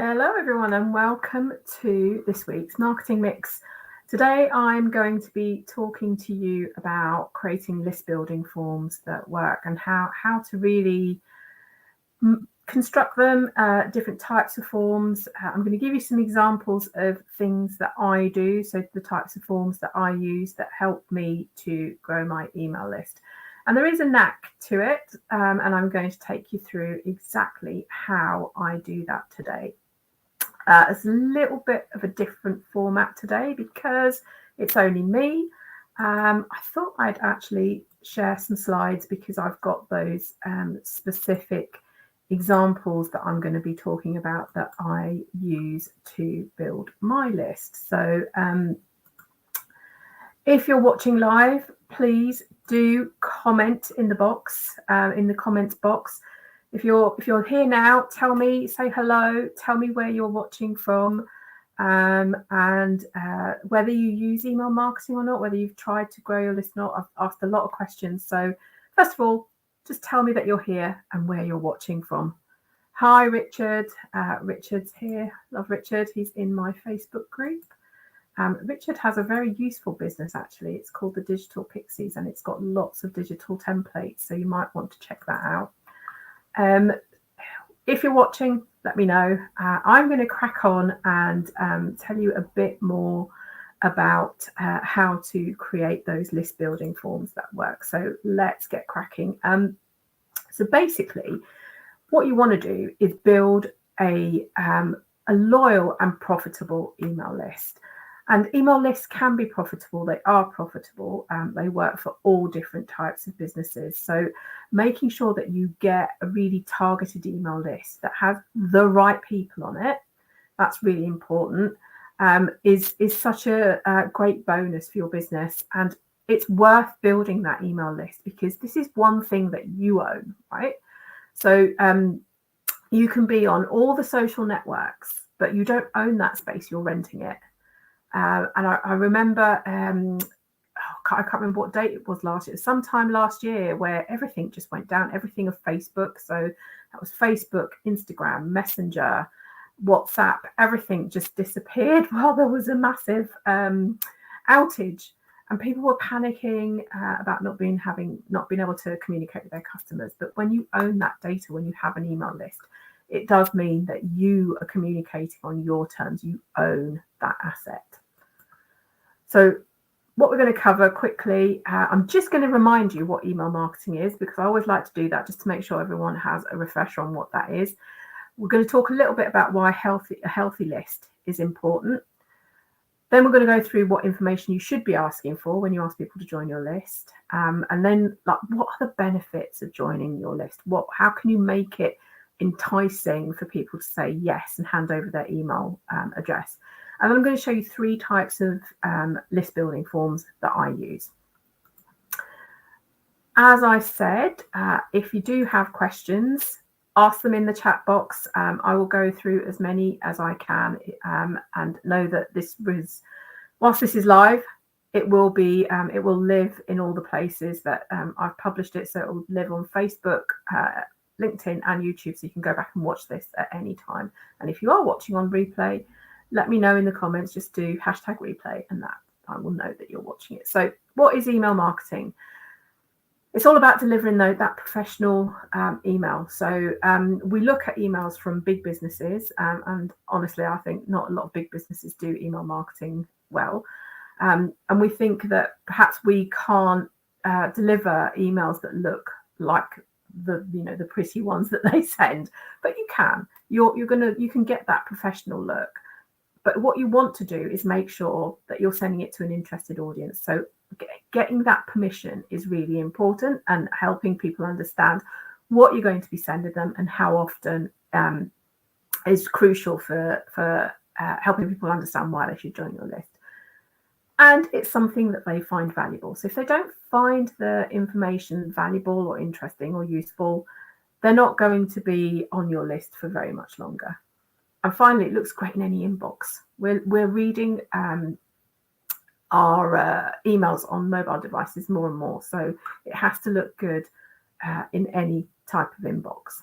Hello everyone and welcome to this week's Marketing Mix. Today I'm going to be talking to you about creating list building forms that work and how to really construct them, different types of forms. I'm going to give you some examples of things that I do, so the types of forms that I use that help me to grow my email list. And there is a knack to it, and I'm going to take you through exactly how I do that today. It's a little bit of a different format today because it's only me. I thought I'd actually share some slides because I've got those specific examples that I'm going to be talking about that I use to build my list. So if you're watching live, please do comment in the box, in the comments box. If you're here now, tell me, say hello, tell me where you're watching from, and whether you use email marketing or not, whether you've tried to grow your list or not. I've asked a lot of questions. So first of all, just tell me that you're here and where you're watching from. Hi, Richard. Richard's here. Love Richard. He's in my Facebook group. Richard has a very useful business, actually. It's called the Digital Pixies, and it's got lots of digital templates. So you might want to check that out. If you're watching, let me know. I'm going to crack on and tell you a bit more about how to create those list building forms that work. So let's get cracking. So basically, what you want to do is build a loyal and profitable email list. And email lists can be profitable. They are profitable. They work for all different types of businesses. So making sure that you get a really targeted email list that has the right people on it, that's really important, is such a great bonus for your business. And it's worth building that email list because this is one thing that you own, right? So you can be on all the social networks, but you don't own that space, you're renting it. And I remember, I can't remember what date it was last year, sometime last year, where everything just went down, everything of Facebook. So that was Facebook, Instagram, Messenger, WhatsApp, everything just disappeared while there was a massive outage. And people were panicking about not being able to communicate with their customers. But when you own that data, when you have an email list, it does mean that you are communicating on your terms. You own that asset. So what we're going to cover quickly, I'm just going to remind you what email marketing is, because I always like to do that just to make sure everyone has a refresher on what that is. We're going to talk a little bit about why a healthy list is important. Then we're going to go through what information you should be asking for when you ask people to join your list. And then what are the benefits of joining your list? How can you make it enticing for people to say yes and hand over their email address? And I'm going to show you 3 types of list building forms that I use. As I said, if you do have questions, ask them in the chat box. I will go through as many as I can, and know that whilst this is live, it will live in all the places that I've published it. So it will live on Facebook, LinkedIn and YouTube, so you can go back and watch this at any time. And if you are watching on replay, let me know in the comments. Just do #replay, and that I will know that you're watching it. So what is email marketing? It's all about delivering that professional email. So we look at emails from big businesses, and honestly, I think not a lot of big businesses do email marketing well. And we think that perhaps we can't deliver emails that look like the pretty ones that they send, but you can. You can get that professional look. But what you want to do is make sure that you're sending it to an interested audience. So getting that permission is really important, and helping people understand what you're going to be sending them and how often is crucial for helping people understand why they should join your list. And it's something that they find valuable. So if they don't find the information valuable or interesting or useful, they're not going to be on your list for very much longer. And finally, it looks great in any inbox. We're reading our emails on mobile devices more and more, so it has to look good in any type of inbox.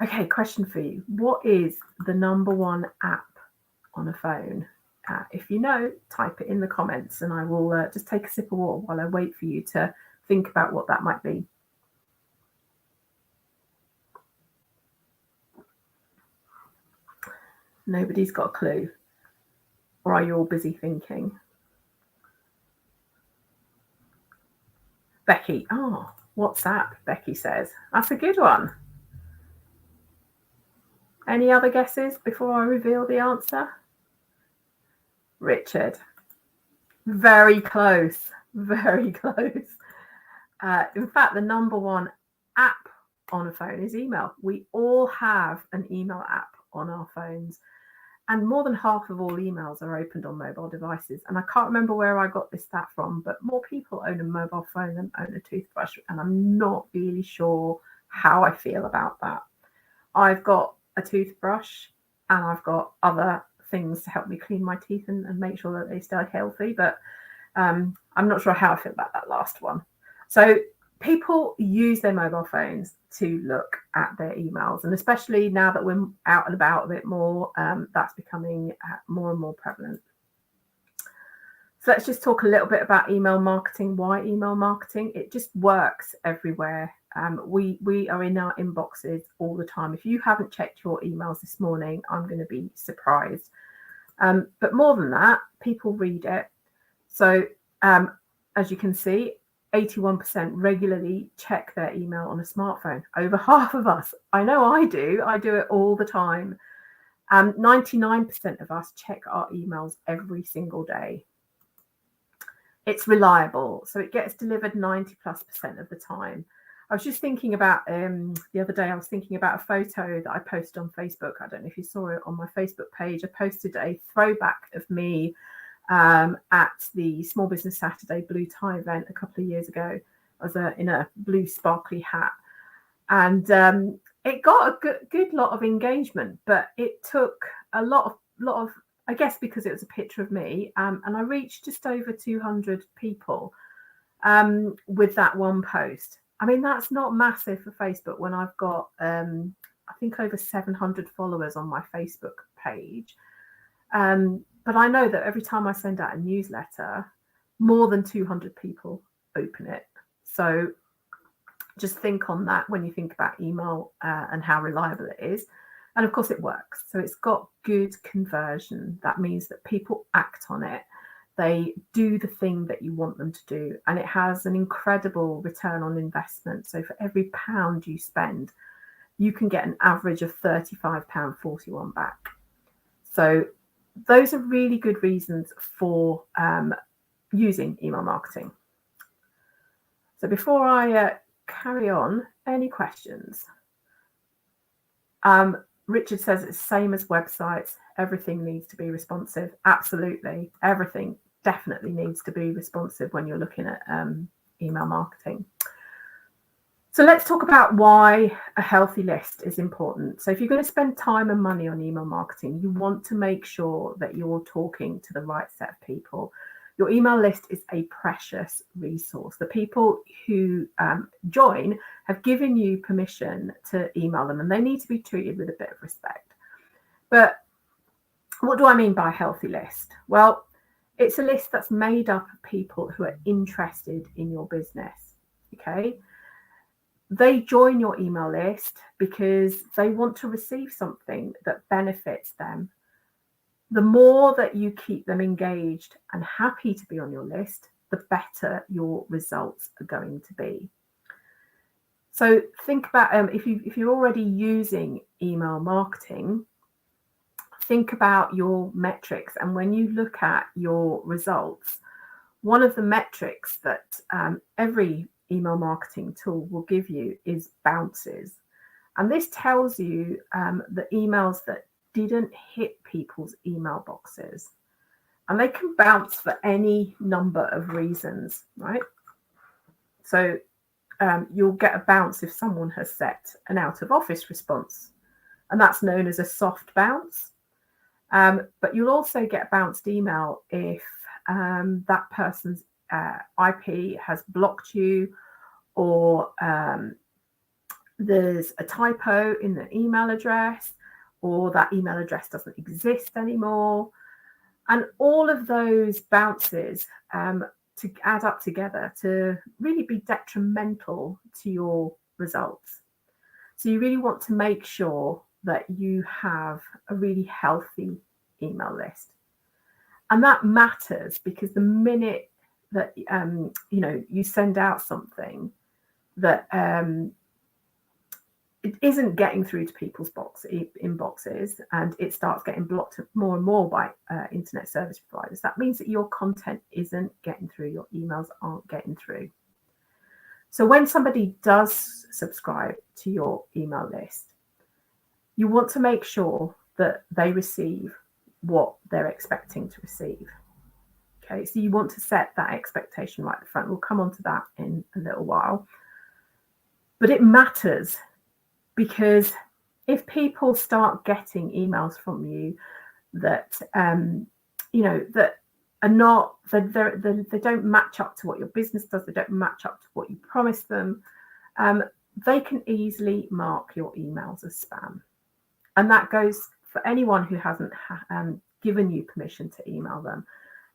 Okay, question for you. What is the number one app on a phone? If you know, type it in the comments and I will just take a sip of water while I wait for you to think about what that might be. Nobody's got a clue. Or are you all busy thinking? Becky, WhatsApp, Becky says. That's a good one. Any other guesses before I reveal the answer? Richard. Very close. Very close. In fact, the number one app on a phone is email. We all have an email app on our phones. And more than half of all emails are opened on mobile devices. And I can't remember where I got this stat from, but more people own a mobile phone than own a toothbrush. And I'm not really sure how I feel about that. I've got a toothbrush and I've got other things to help me clean my teeth and make sure that they stay healthy. But I'm not sure how I feel about that last one. So people use their mobile phones to look at their emails, and especially now that we're out and about a bit more, that's becoming more and more prevalent. So let's just talk a little bit about email marketing. Why email marketing? It just works everywhere. We are in our inboxes all the time. If you haven't checked your emails this morning, I'm going to be surprised. But more than that, people read it. So as you can see, 81% regularly check their email on a smartphone. Over half of us. I know I do. I do it all the time. 99% of us check our emails every single day. It's reliable. So it gets delivered 90+% of the time. I was just thinking about the other day, I was thinking about a photo that I posted on Facebook. I don't know if you saw it on my Facebook page. I posted a throwback of me at the Small Business Saturday blue tie event a couple of years ago. I was in a blue sparkly hat, and it got a good lot of engagement, but it took a lot of I guess because it was a picture of me, and I reached just over 200 people with that one post. I mean, that's not massive for Facebook when I've got I think over 700 followers on my Facebook page. But I know that every time I send out a newsletter, more than 200 people open it. So just think on that when you think about email and how reliable it is. And of course it works. So it's got good conversion. That means that people act on it. They do the thing that you want them to do. And it has an incredible return on investment. So for every pound you spend, you can get an average of £35.41 back. So those are really good reasons for using email marketing. So before I carry on, any questions? Richard says it's the same as websites. Everything needs to be responsive. Absolutely. Everything definitely needs to be responsive when you're looking at email marketing. So let's talk about why a healthy list is important. So if you're going to spend time and money on email marketing, you want to make sure that you're talking to the right set of people. Your email list is a precious resource. The people who join have given you permission to email them, and they need to be treated with a bit of respect. But what do I mean by a healthy list? Well, it's a list that's made up of people who are interested in your business, okay? They join your email list because they want to receive something that benefits them. The more that you keep them engaged and happy to be on your list, the better your results are going to be. So think about if you're already using email marketing, think about your metrics. And when you look at your results, one of the metrics that every email marketing tool will give you is bounces. And this tells you the emails that didn't hit people's email boxes. And they can bounce for any number of reasons, right? So you'll get a bounce if someone has set an out of office response, and that's known as a soft bounce. But you'll also get bounced email if that person's IP has blocked you, or there's a typo in the email address, or that email address doesn't exist anymore. And all of those bounces to add up together to really be detrimental to your results. So you really want to make sure that you have a really healthy email list. And that matters because the minute that you send out something that it isn't getting through to people's inboxes, and it starts getting blocked more and more by internet service providers, that means that your content isn't getting through, your emails aren't getting through. So when somebody does subscribe to your email list, you want to make sure that they receive what they're expecting to receive. Okay, so you want to set that expectation right at the front. We'll come on to that in a little while. But it matters, because if people start getting emails from you that that are not, they don't match up to what your business does, they don't match up to what you promised them, they can easily mark your emails as spam. And that goes for anyone who hasn't given you permission to email them.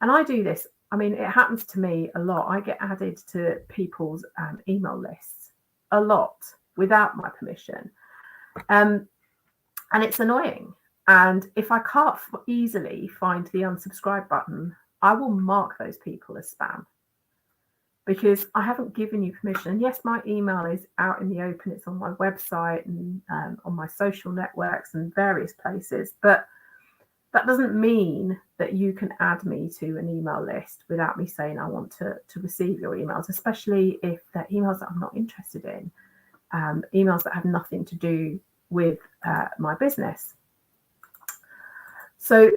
And I do this. I mean, it happens to me a lot. I get added to people's email lists a lot without my permission. And it's annoying. And if I can't easily find the unsubscribe button, I will mark those people as spam, because I haven't given you permission. And yes, my email is out in the open. It's on my website and on my social networks and various places. But that doesn't mean that you can add me to an email list without me saying I want to receive your emails, especially if they're emails that I'm not interested in, emails that have nothing to do with my business. So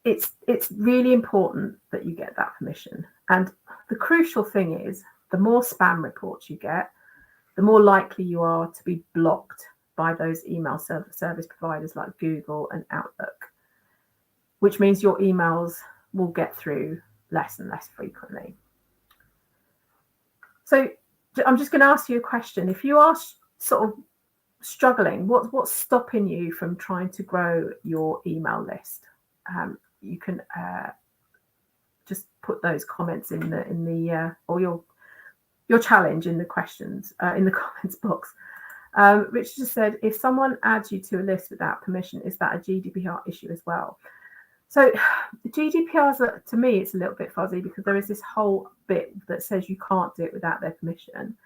it's really important that you get that permission. And the crucial thing is, the more spam reports you get, the more likely you are to be blocked by those email service providers like Google and Outlook, which means your emails will get through less and less frequently. So I'm just going to ask you a question. If you are sort of struggling, what's stopping you from trying to grow your email list? You can just put those comments in the or your challenge in the questions in the comments box. Richard just said, if someone adds you to a list without permission, is that a GDPR issue as well? So GDPR, to me, it's a little bit fuzzy, because there is this whole bit that says you can't do it without their permission.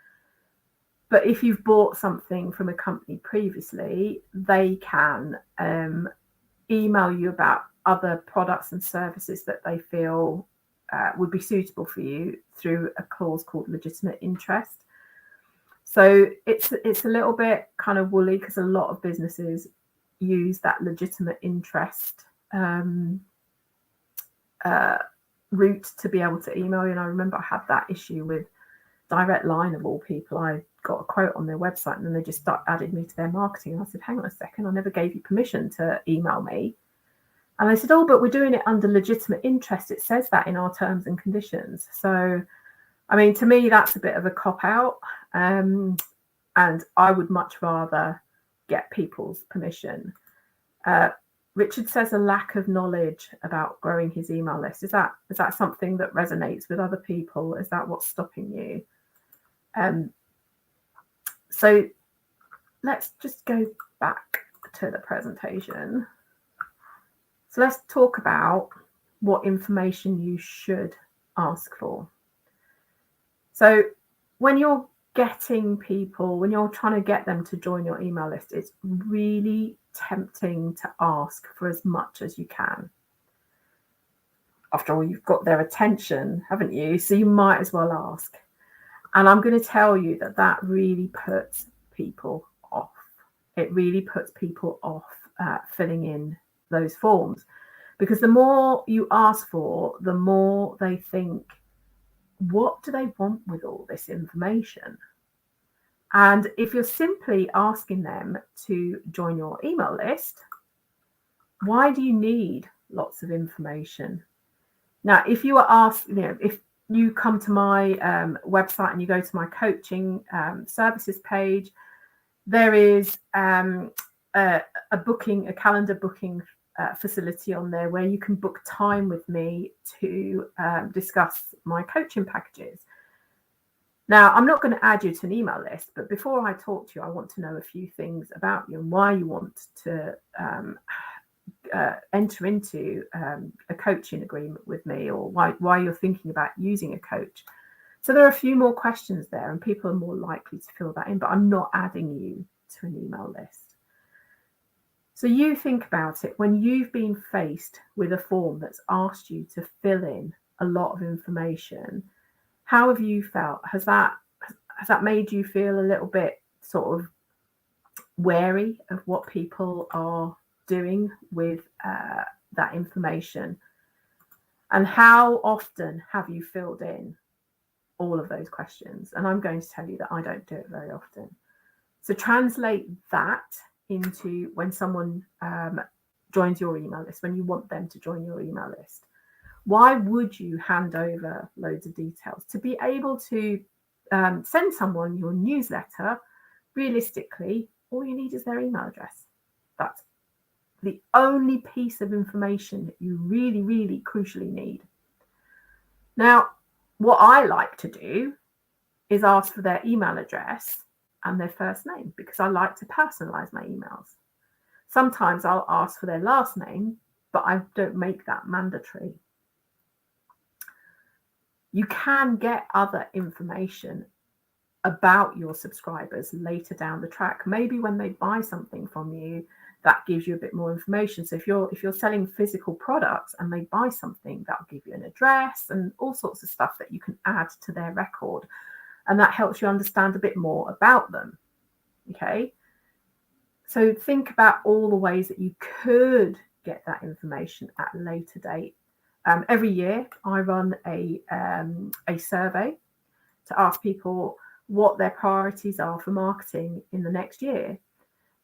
But if you've bought something from a company previously, they can email you about other products and services that they feel would be suitable for you through a clause called legitimate interest. So it's a little bit kind of woolly, because a lot of businesses use that legitimate interest route to be able to email you. And I remember I had that issue with Direct Line, of all people. I got a quote on their website, and then they just added me to their marketing. And I said, hang on a second, I never gave you permission to email me. And they said, oh, but we're doing it under legitimate interest. It says that in our terms and conditions. So, I mean, to me, that's a bit of a cop-out. And I would much rather get people's permission. Richard says a lack of knowledge about growing his email list. Is that something that resonates with other people? Is that what's stopping you? So let's just go back to the presentation. So let's talk about what information you should ask for. So when you're getting people, when you're trying to get them to join your email list, it's really tempting to ask for as much as you can. After all, you've got their attention, haven't you? So you might as well ask. And I'm going to tell you that really puts people off. It really puts people off filling in those forms, because the more you ask for, the more they think, what do they want with all this information? And if you're simply asking them to join your email list, why do you need lots of information? Now, if you are asked, if you come to my website and you go to my coaching services page, there is a calendar booking facility on there where you can book time with me to discuss my coaching packages. Now, I'm not going to add you to an email list, but before I talk to you, I want to know a few things about you and why you want to enter into a coaching agreement with me, or why you're thinking about using a coach. So there are a few more questions there, and people are more likely to fill that in, but I'm not adding you to an email list. So you think about it, when you've been faced with a form that's asked you to fill in a lot of information, how have you felt? Has that made you feel a little bit sort of wary of what people are doing with that information? And how often have you filled in all of those questions? And I'm going to tell you that I don't do it very often. So translate that into when someone joins your email list, when you want them to join your email list. Why would you hand over loads of details? To be able to send someone your newsletter, realistically, all you need is their email address. That's the only piece of information that you really, really crucially need. Now, what I like to do is ask for their email address and their first name, because I like to personalize my emails. Sometimes I'll ask for their last name, but I don't make that mandatory. You can get other information about your subscribers later down the track. Maybe when they buy something from you, that gives you a bit more information. So if you're selling physical products and they buy something, that'll give you an address and all sorts of stuff that you can add to their record. And that helps you understand a bit more about them. Okay. So think about all the ways that you could get that information at a later date. Every year I run a survey to ask people what their priorities are for marketing in the next year.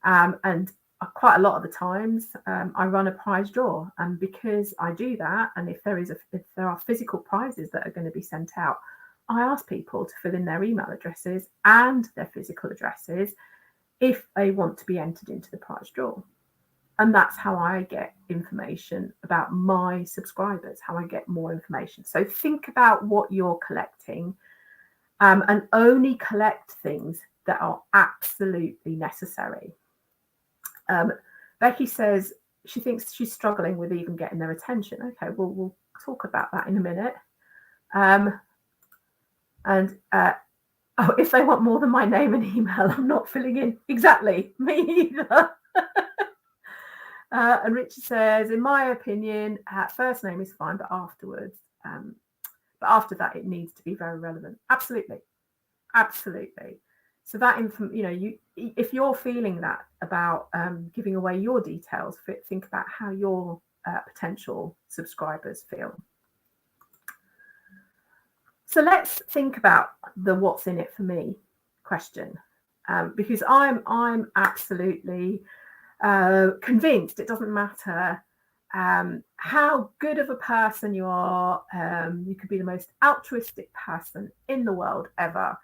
And quite a lot of the times I run a prize draw. And because I do that, and if there are physical prizes that are going to be sent out, I ask people to fill in their email addresses and their physical addresses if they want to be entered into the prize draw. And that's how I get information about my subscribers, how I get more information. So think about what you're collecting, and only collect things that are absolutely necessary. Becky says she thinks she's struggling with even getting their attention. Okay, well, we'll talk about that in a minute. If they want more than my name and email, I'm not filling in. Exactly, me either. And Richard says, in my opinion, first name is fine, but afterwards, but after that, it needs to be very relevant. Absolutely. So that if you're feeling that about giving away your details, think about how your potential subscribers feel. So let's think about the what's in it for me question, because I'm absolutely convinced it doesn't matter how good of a person you are. You could be the most altruistic person in the world ever.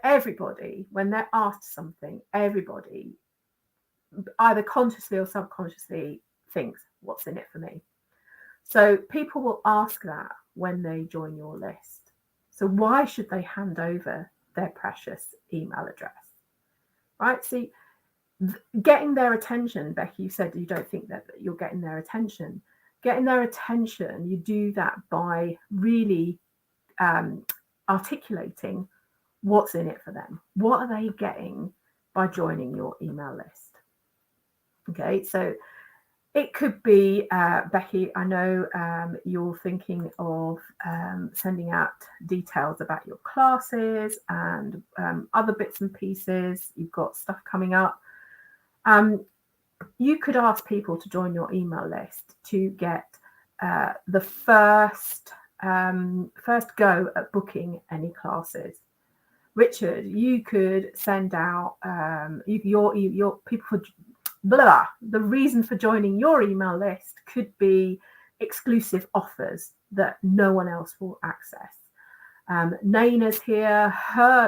Everybody, when they're asked something, everybody either consciously or subconsciously thinks, what's in it for me? So people will ask that when they join your list. So why should they hand over their precious email address? Right? See, getting their attention, Becky, you said you don't think that you're getting their attention. Getting their attention, you do that by really articulating what's in it for them. What are they getting by joining your email list? Okay, so it could be, Becky, I know you're thinking of sending out details about your classes and other bits and pieces. You've got stuff coming up. You could ask people to join your email list to get the first go at booking any classes. Richard, you could send out your people for the reason for joining your email list could be exclusive offers that no one else will access. Naina's here.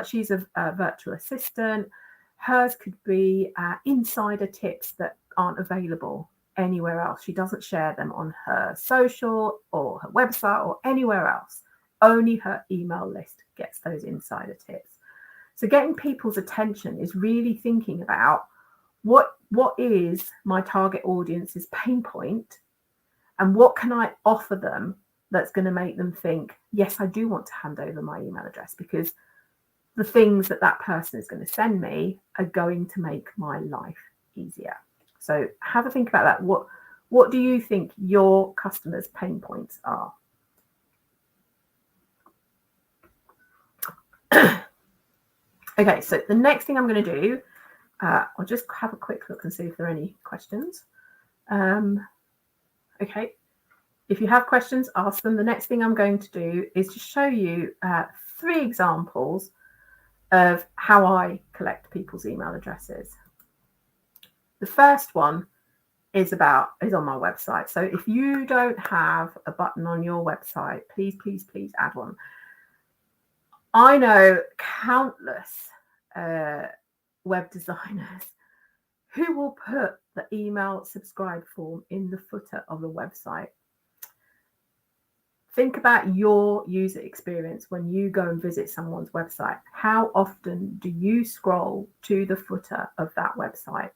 She's a virtual assistant. Hers could be insider tips that aren't available anywhere else. She doesn't share them on her social or her website or anywhere else. Only her email list gets those insider tips. So getting people's attention is really thinking about what is my target audience's pain point, and what can I offer them that's going to make them think, yes, I do want to hand over my email address, because the things that person is going to send me are going to make my life easier. So have a think about that. What do you think your customers' pain points are? Okay, so the next thing I'm going to do, I'll just have a quick look and see if there are any questions. Okay, if you have questions, ask them. The next thing I'm going to do is to show you 3 examples of how I collect people's email addresses. The first one is on my website. So if you don't have a button on your website, please add one. I know countless web designers who will put the email subscribe form in the footer of the website. Think about your user experience when you go and visit someone's website. How often do you scroll to the footer of that website?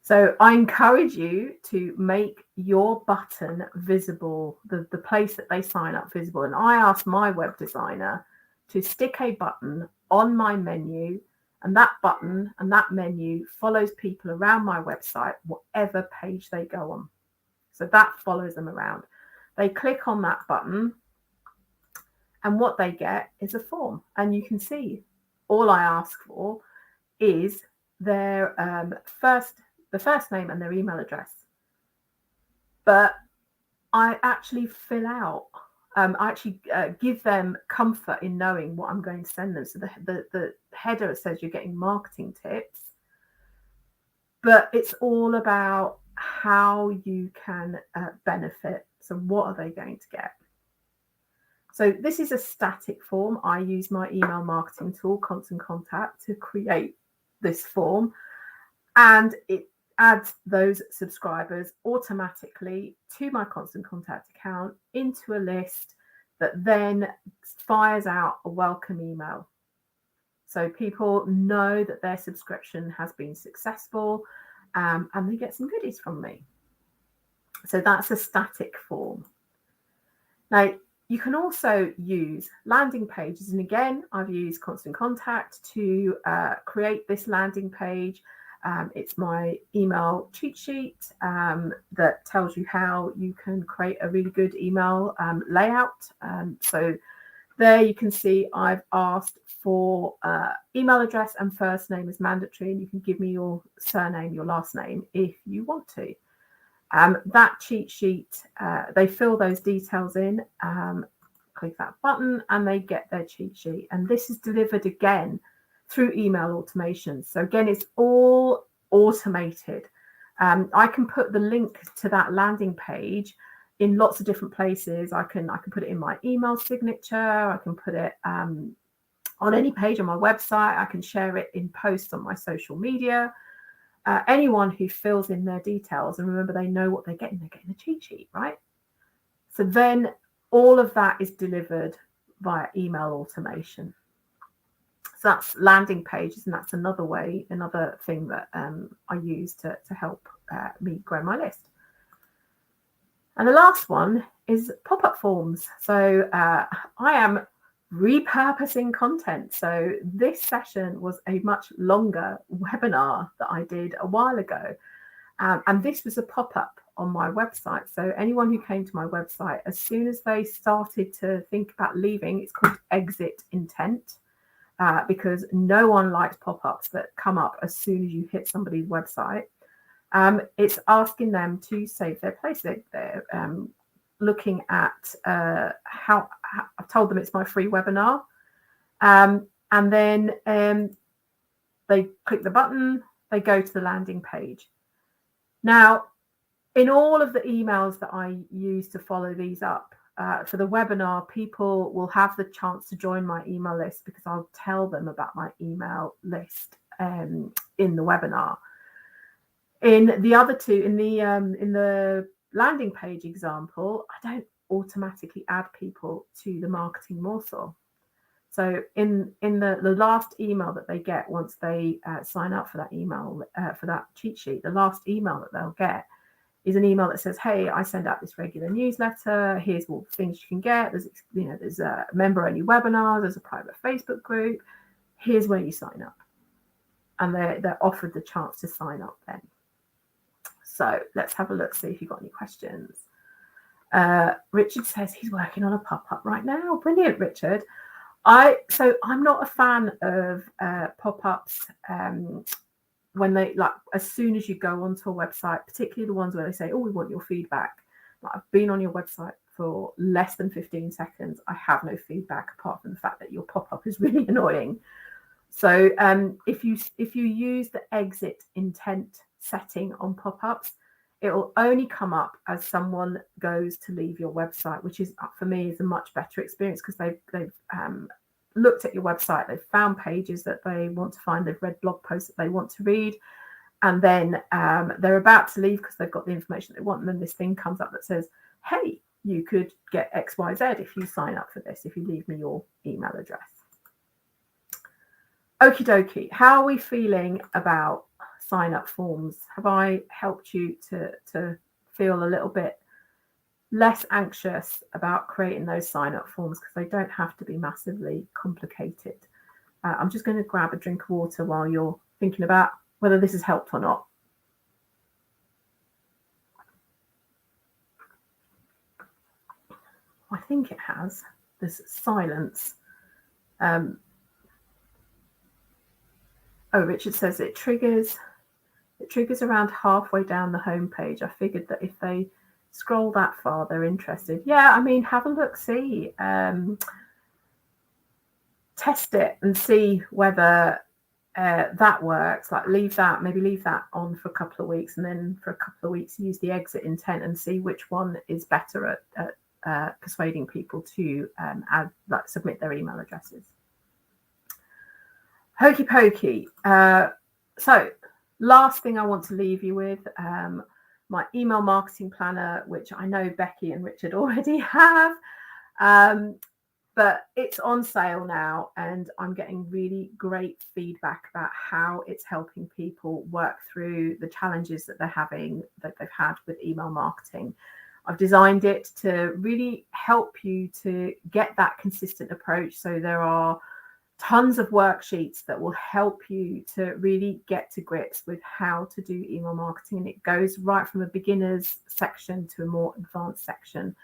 So I encourage you to make your button visible, the place that they sign up visible. And I asked my web designer to stick a button on my menu, and that button and that menu follows people around my website, whatever page they go on. So that follows them around. They click on that button, and what they get is a form. And you can see all I ask for is their the first name and their email address. But I actually fill out, I actually give them comfort in knowing what I'm going to send them. So the header says you're getting marketing tips, but it's all about how you can benefit. So what are they going to get? So this is a static form. I use my email marketing tool, Constant Contact, to create this form, and it adds those subscribers automatically to my Constant Contact account into a list that then fires out a welcome email. So people know that their subscription has been successful, and they get some goodies from me. So that's a static form. Now, you can also use landing pages. And again, I've used Constant Contact to create this landing page. It's my email cheat sheet that tells you how you can create a really good email layout. So there you can see I've asked for email address and first name is mandatory, and you can give me your surname, your last name if you want to. That cheat sheet, they fill those details in, click that button, and they get their cheat sheet. And this is delivered again through email automation. So again, it's all automated. I can put the link to that landing page in lots of different places. I can put it in my email signature. I can put it on any page on my website. I can share it in posts on my social media. Anyone who fills in their details, and remember, they know what they're getting a cheat sheet, right? So then all of that is delivered via email automation. So that's landing pages, and that's another thing that I use to help me grow my list. And the last one is pop-up forms. So I am repurposing content. So this session was a much longer webinar that I did a while ago. And this was a pop-up on my website. So anyone who came to my website, as soon as they started to think about leaving, it's called exit intent, because no one likes pop-ups that come up as soon as you hit somebody's website. It's asking them to save their place. They're looking at how I've told them it's my free webinar. And then they click the button, they go to the landing page. Now, in all of the emails that I use to follow these up, for the webinar, people will have the chance to join my email list because I'll tell them about my email list in the webinar. In the other two, in the landing page example, I don't automatically add people to the marketing morsel. So in the last email that they get once they sign up for that email, for that cheat sheet, the last email that they'll get is an email that says, hey, I send out this regular newsletter. Here's all the things you can get. There's a member-only webinar. There's a private Facebook group. Here's where you sign up. And they're offered the chance to sign up then. So let's have a look, see if you've got any questions. Richard says he's working on a pop-up right now. Brilliant, Richard. So I'm not a fan of pop-ups when they, like, as soon as you go onto a website, particularly the ones where they say, oh, we want your feedback. Like, I've been on your website for less than 15 seconds. I have no feedback apart from the fact that your pop-up is really annoying. So if you use the exit intent setting on pop-ups, it will only come up as someone goes to leave your website, which is, for me, is a much better experience because they've looked at your website, they've found pages that they want to find, they've read blog posts that they want to read, and then they're about to leave because they've got the information they want, and then this thing comes up that says, hey, you could get XYZ if you sign up for this, if you leave me your email address. Okie dokie, how are we feeling about sign up forms? Have I helped you to feel a little bit less anxious about creating those sign up forms, because they don't have to be massively complicated? I'm just going to grab a drink of water while you're thinking about whether this has helped or not. I think it has. There's silence. Oh, Richard says it triggers around halfway down the homepage. I figured that if they scroll that far, they're interested. Yeah, I mean, have a look, see, test it and see whether that works. Like, leave that on for a couple of weeks, and then for a couple of weeks use the exit intent and see which one is better at persuading people to submit their email addresses. Hokey pokey. So last thing I want to leave you with, my email marketing planner, which I know Becky and Richard already have, but it's on sale now, and I'm getting really great feedback about how it's helping people work through the challenges that they've had with email marketing. I've designed it to really help you to get that consistent approach. So there are tons of worksheets that will help you to really get to grips with how to do email marketing. And it goes right from a beginner's section to a more advanced section.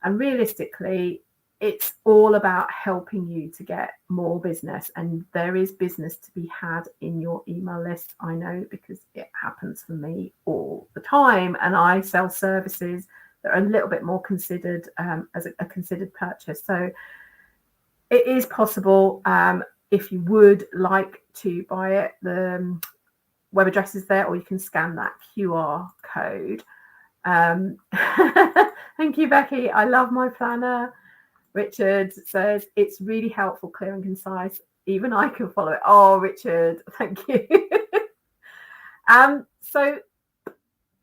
And realistically, it's all about helping you to get more business. And there is business to be had in your email list. I know, because it happens for me all the time. And I sell services that are a little bit more considered as a considered purchase. So it is possible. If you would like to buy it, the web address is there, or you can scan that QR code. Thank you, Becky. I love my planner. Richard says it's really helpful, clear and concise. Even I can follow it. Oh, Richard, thank you. So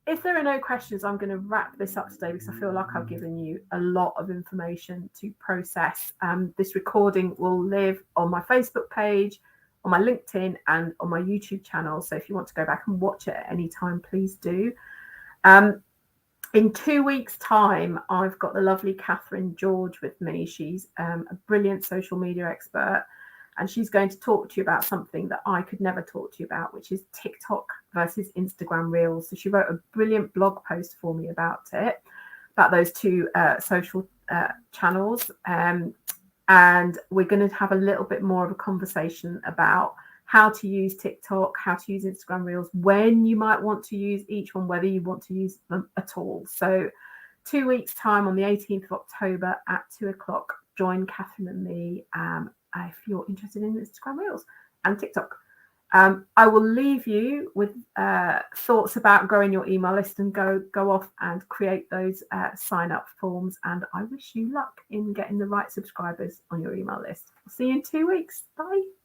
if there are no questions, I'm going to wrap this up today because I feel like I've given you a lot of information to process. This recording will live on my Facebook page, on my LinkedIn, and on my YouTube channel. So if you want to go back and watch it at any time, please do. In 2 weeks' time, I've got the lovely Catherine George with me. She's a brilliant social media expert, and she's going to talk to you about something that I could never talk to you about, which is TikTok versus Instagram Reels. So she wrote a brilliant blog post for me about it, about those two social channels. And we're going to have a little bit more of a conversation about how to use TikTok, how to use Instagram Reels, when you might want to use each one, whether you want to use them at all. So 2 weeks' time, on the 18th of October at 2:00, join Catherine and me if you're interested in Instagram Reels and TikTok. I will leave you with thoughts about growing your email list, and go off and create those sign up forms. And I wish you luck in getting the right subscribers on your email list. I'll see you in 2 weeks. Bye.